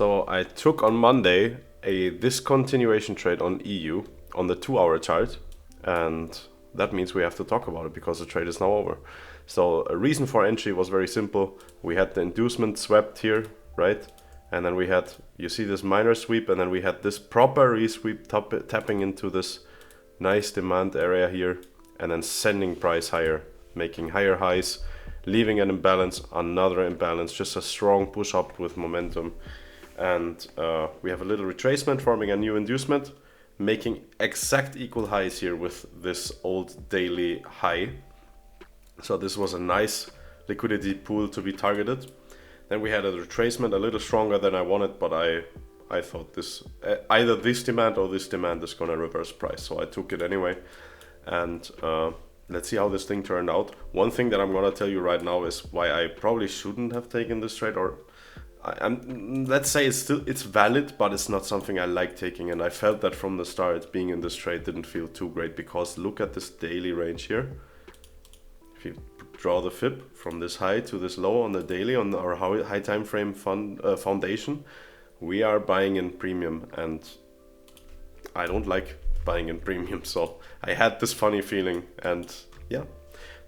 So I took on Monday a discontinuation trade on EU on the 2-hour chart, and that means we have to talk about it because the trade is now over. So a reason for entry was very simple. We had the inducement swept here, right? And then we had, you see this minor sweep, and then we had this proper resweep tapping into this nice demand area here, and then sending price higher, making higher highs, leaving an imbalance, another imbalance, just a strong push up with momentum. And we have a little retracement forming a new inducement, making exact equal highs here with this old daily high. So this was a nice liquidity pool to be targeted. Then we had a retracement a little stronger than I wanted, but I thought this either this demand or this demand is gonna reverse price, so I took it anyway. And let's see how this thing turned out. One thing that I'm gonna tell you right now is why I probably shouldn't have taken this trade, or let's say it's valid, but it's not something I like taking. And I felt that from the start, being in this trade didn't feel too great, because look at this daily range here. If you draw the fib from this high to this low on the daily on our high time frame foundation, we are buying in premium, and I don't like buying in premium. So I had this funny feeling, and yeah,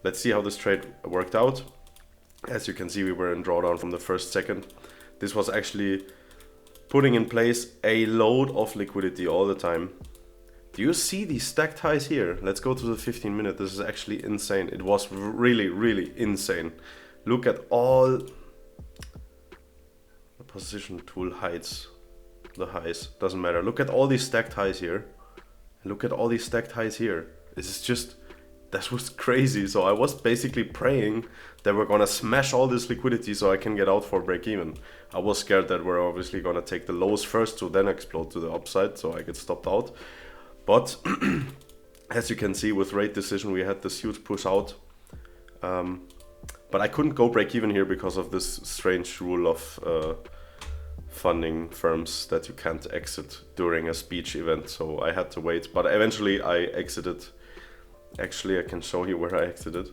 let's see how this trade worked out. As you can see, we were in drawdown from the first second. This was actually putting in place a load of liquidity all the time. Do you see these stacked highs here? Let's go to the 15 minute. This is actually insane. It was really, really insane. Look at all the position tool hides the highs. Doesn't matter. Look at all these stacked highs here. Look at all these stacked highs here. This is just, that was crazy. So I was basically praying that we're gonna smash all this liquidity so I can get out for break even. I was scared that we're obviously gonna take the lows first to then explode to the upside, so I get stopped out. But as you can see, with rate decision, we had this huge push out. But I couldn't go break even here because of this strange rule of funding firms that you can't exit during a speech event. So I had to wait, but eventually I exited. Actually, I can show you where I exited.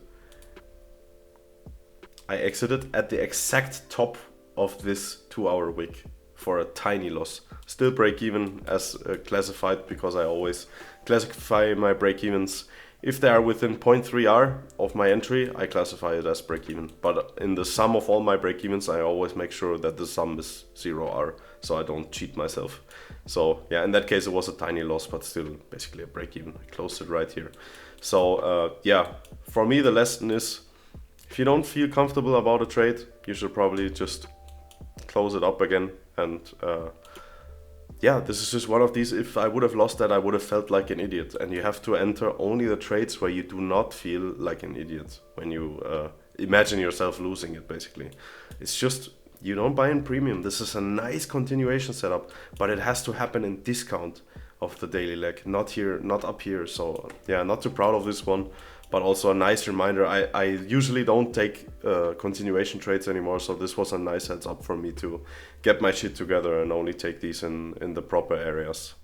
I exited at the exact top of this 2-hour wick for a tiny loss. Still break even as classified, because I always classify my break evens. If they are within 0.3 R of my entry, I classify it as break even. But in the sum of all my break evens, I always make sure that the sum is 0 R, so I don't cheat myself. So yeah, in that case it was a tiny loss, but still basically a break even. I closed it right here. So yeah, for me the lesson is, if you don't feel comfortable about a trade, you should probably just close it up again. And yeah, this is just one of these. If I would have lost that, I would have felt like an idiot. And you have to enter only the trades where you do not feel like an idiot, when you imagine yourself losing it, basically. It's just, you don't buy in premium. This is a nice continuation setup, but it has to happen in discount of the daily leg, not here, not up here. So yeah, not too proud of this one, but also a nice reminder. I usually don't take continuation trades anymore, so this was a nice heads up for me to get my shit together and only take these in the proper areas.